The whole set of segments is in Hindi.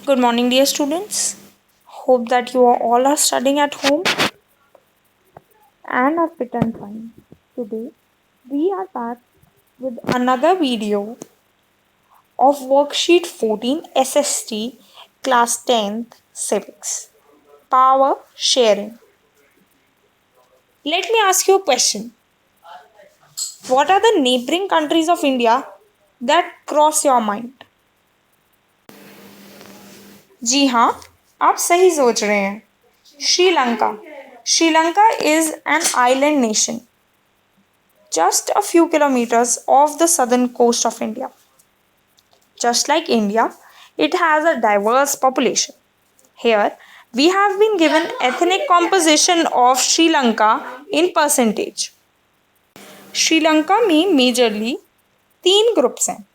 Good morning, dear students. Hope that you are all are studying at home and are fit and fine. Today, we are back with another video of worksheet 14 SST class 10th civics. Power sharing. Let me ask you a question. What are the neighboring countries of India that cross your mind? जी हाँ, आप सही सोच रहे हैं. Sri Lanka. Sri Lanka is an island nation just a few kilometers off the southern coast of India. Just like India, it has a diverse population. Here, we have been given ethnic composition of Sri Lanka in percentage. Sri Lanka में मेजरली 3 ग्रुप्स हैं.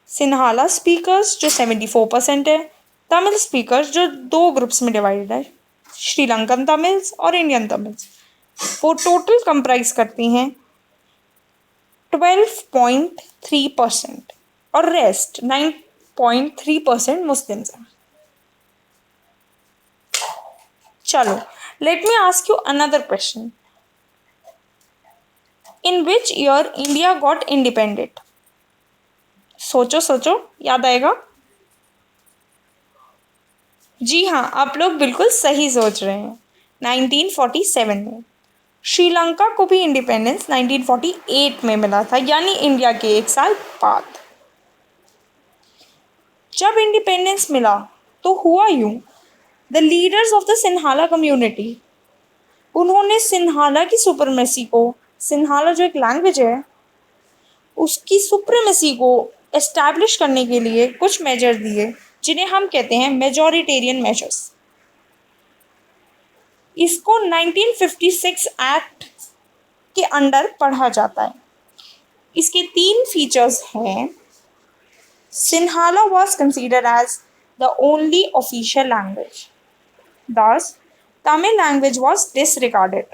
सिन्हाला स्पीकर्स जो 74% है, तमिल स्पीकर्स जो 2 ग्रुप्स में डिवाइडेड है, श्रीलंकन तमिल्स और इंडियन तमिल्स. वो टोटल कंप्राइज करती हैं 12.3% और रेस्ट 9.3% मुस्लिम्स हैं. चलो, let me ask you another question. In which year India got independent? सोचो सोचो, याद आएगा? जी हाँ, आप लोग बिल्कुल सही सोच रहे हैं. 1947 में. श्रीलंका को भी इंडिपेंडेंस 1948 में मिला था, यानी इंडिया के 1 साल बाद. जब इंडिपेंडेंस मिला तो हुआ यूं. The leaders of the Sinhala community, उन्होंने सिन्हाला की सुपरमेसी को, सिन्हाला जो एक लैंग्वेज है, उसकी सुपरमेसी को एस्टैब्लिश करने के लिए कुछ मेजर दिए जिन्हें हम कहते हैं मेजॉरिटेरियन मेजर्स. इसको 1956 एक्ट के अंडर पढ़ा जाता है. इसके 3 फीचर्स हैं. Sinhala was considered as the only official language. Thus, Tamil language was disregarded.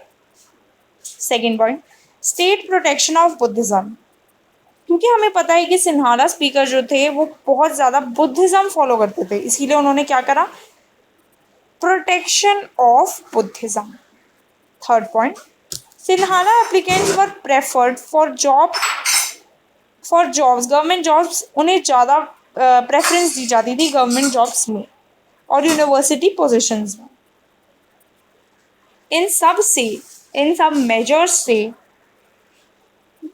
Second point, state protection of Buddhism. क्योंकि हमें पता है कि सिन्हाला स्पीकर जो थे वो बहुत ज़्यादा बुद्धिज़्म फॉलो करते थे, इसीलिए उन्होंने क्या करा? Protection of Buddhism. Third point, Sinhala applicants were preferred for jobs. Government jobs उन्हें ज़्यादा प्रेफरेंस दी जाती थी गवर्नमेंट जॉब्स में और यूनिवर्सिटी पोजीशंस में. इन सब मेजर्स से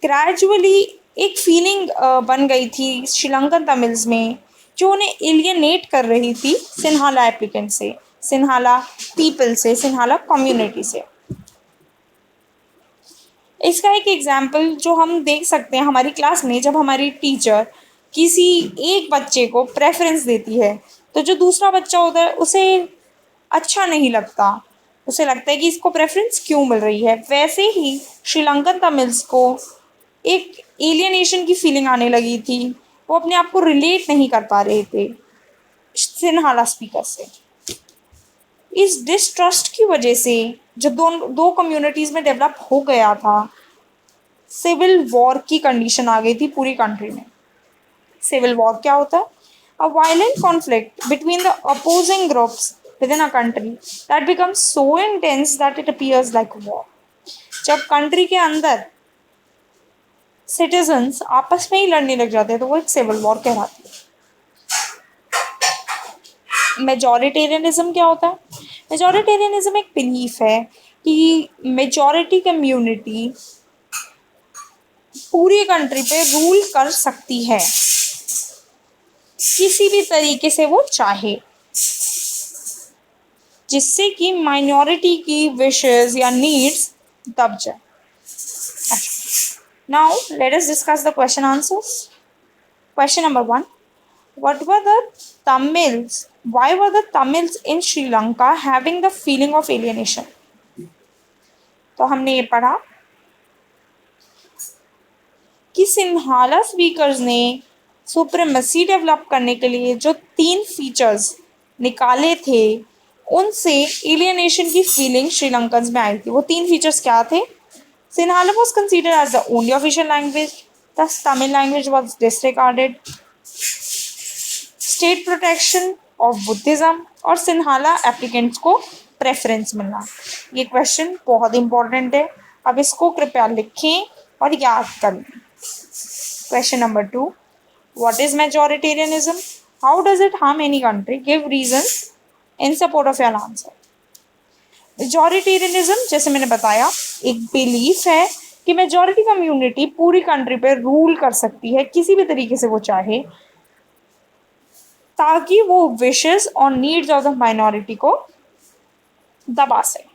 ग्रेजुअली एक फीलिंग बन गई थी श्रीलंकन तमिल्स में, जो उन्हें एलियनेट कर रही थी सिन्हाला एप्लीकेंट से, सिन्हाला पीपल से, सिन्हाला कम्युनिटी से. इसका एक एग्जाम्पल जो हम देख सकते हैं हमारी क्लास में, जब हमारी टीचर किसी एक बच्चे को प्रेफरेंस देती है तो जो दूसरा बच्चा होता है उसे अच्छा नहीं लगता, उसे लगता है कि इसको प्रेफरेंस क्यों मिल रही है. वैसे ही श्रीलंकन तमिल्स को एक एलियनेशन की फीलिंग आने लगी थी. वो अपने आप को रिलेट नहीं कर पा रहे थे सिन्हाला स्पीकर से. इस डिस्ट्रस्ट की वजह से जो दो कम्युनिटीज़ में डेवलप हो गया था, सिविल वॉर की कंडीशन आ गई थी पूरी कंट्री में. सिविल वॉर क्या होता है? अ violent conflict between the opposing groups within a country that becomes so intense that it appears like war. जब कंट्री के अंदर सिटीजन्स आपस में ही लड़ने लग जाते हैं तो वो एक सिविल वॉर कहलाती है. मेजॉरिटेरियनिज्म क्या होता है? मेजॉरिटेरियनिज्म एक बिलीफ है कि मेजॉरिटी कम्युनिटी पूरी कंट्री पे रूल कर सकती है किसी भी तरीके से वो चाहे, जिससे कि माइनॉरिटी की विशेस या नीड्स दब जाए. Now let us discuss the question answers. Question number 1, what were the Tamils why were the Tamils in Sri Lanka having the feeling of alienation? तो हमने ये पढ़ा कि सिन्हाला स्पीकर्स ने सुप्रीमेसी डेवलप करने के लिए जो 3 फीचर्स निकाले थे, उनसे एलियनेशन की फीलिंग श्रीलंकन्स में आई थी. वो 3 फीचर्स क्या थे? Sinhala was considered as the only official language, thus Tamil language was disregarded. State protection of Buddhism और सिन्हाला एप्लीकेंट्स को प्रेफरेंस मिलना। ये क्वेश्चन बहुत इंपॉर्टेंट है, अब इसको कृपया लिखें और याद कर लें। Question number 2, what is majoritarianism, how does it harm any country, give reasons in support of your answer. Majoritarianism जैसे मैंने बताया एक बिलीफ है कि मेजोरिटी कम्युनिटी पूरी कंट्री पे रूल कर सकती है किसी भी तरीके से वो चाहे, ताकि वो विशेस और नीड्स ऑफ द माइनॉरिटी को दबा सके।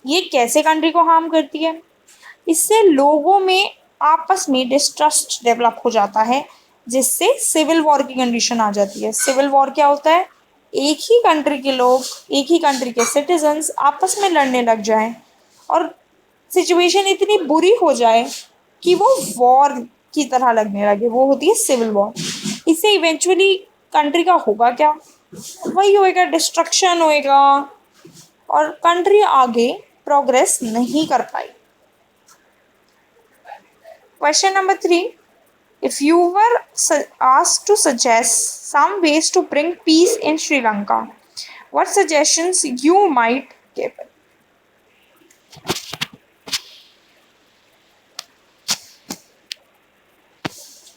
ये कैसे कंट्री को हार्म करती है? इससे लोगों में आपस में डिस्ट्रस्ट डेवलप हो जाता है, जिससे सिविल वॉर की कंडीशन आ जाती है। सिविल वॉर क्या होता है? एक ही कंट्री के लोग, एक ही कंट्री के सिटीजन्स आपस में लड़ने लग जाएं और सिचुएशन इतनी बुरी हो जाए कि वो वॉर की तरह लगने लगे, वो होती है सिविल वॉर। इससे इवेंचुअली कंट्री का होगा क्या? वही होएगा, डिस्ट्रक्शन होएगा और कंट्री आगे प्रोग्रेस नहीं कर पाई। Question number 3, if you were asked to suggest some ways to bring peace in Sri Lanka, what suggestions you might give?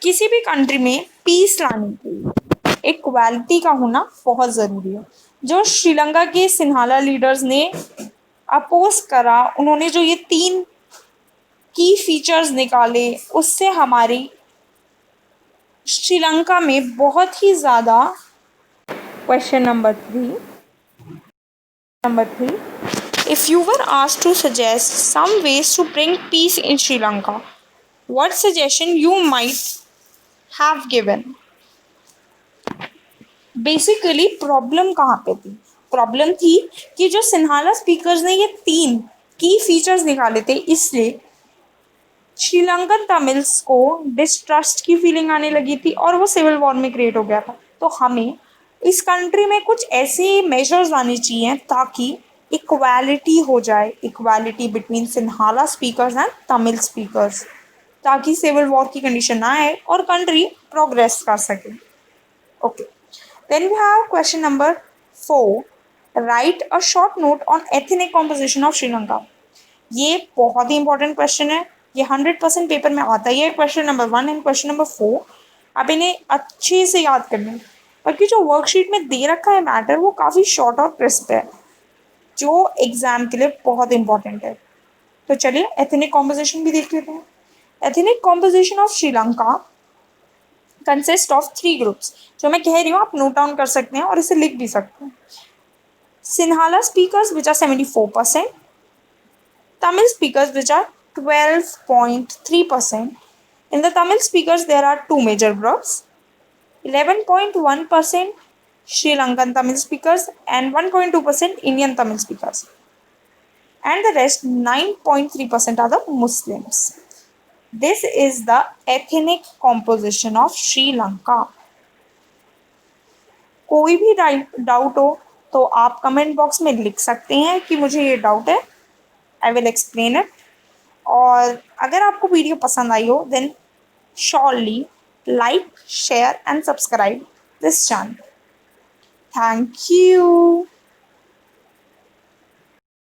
किसी भी कंट्री में पीस लाने के लिए इक्वालिटी का होना बहुत ज़रूरी है। जो श्रीलंका के सिन्हाला लीडर्स ने अपोज करा, उन्होंने जो ये 3 की फीचर्स निकाले, उससे हमारी श्रीलंका में बहुत ही ज़्यादा। Question number 3, if you were asked to suggest some ways to bring peace in Sri Lanka, what suggestion you might have given? Basically problem कहाँ पे थी? प्रॉब्लम थी कि जो सिन्हाला स्पीकर्स ने ये 3 की फीचर्स निकाले थे, इसलिए श्रीलंकन तमिल्स को डिस्ट्रस्ट की फीलिंग आने लगी थी और वो सिविल वॉर में क्रिएट हो गया था। तो हमें इस कंट्री में कुछ ऐसे मेजर्स लाने चाहिए ताकि इक्वालिटी हो जाए, equality between Sinhala speakers and Tamil speakers, ताकि सिविल वॉर की कंडीशन ना आए और कंट्री प्रोग्रेस कर सके। Okay, then we have question number 4, write a short note on ethnic composition of Sri Lanka. ये बहुत ही इंपॉर्टेंट क्वेश्चन है, ये 100% पेपर में आता ही है। Question number 1 and question number 4 आप इन्हें अच्छे से याद कर लें, बल्कि जो वर्कशीट में दे रखा है मैटर वो काफ़ी शॉर्ट और क्रिस्प है, जो एग्जाम के लिए बहुत इंपॉर्टेंट है। तो चलिए एथनिक कॉम्पोजिशन भी देख लेते हैं। Ethnic composition of Sri Lanka consist of 3 groups. जो मैं कह रही हूँ आप नोट डाउन कर सकते हैं और इसे लिख भी सकते हैं। Sinhala speakers which are 74%, Tamil speakers which are 12.3%. In the Tamil speakers there are 2 major groups, 11.1% Sri Lankan Tamil speakers and 1.2% Indian Tamil speakers, and the rest 9.3% are the Muslims. This is the ethnic composition of Sri Lanka. कोई भी डाउट हो तो आप कमेंट बॉक्स में लिख सकते हैं कि मुझे ये डाउट है, आई विल एक्सप्लेन इट। और अगर आपको वीडियो पसंद आई हो then surely like, share and subscribe this channel. Thank you.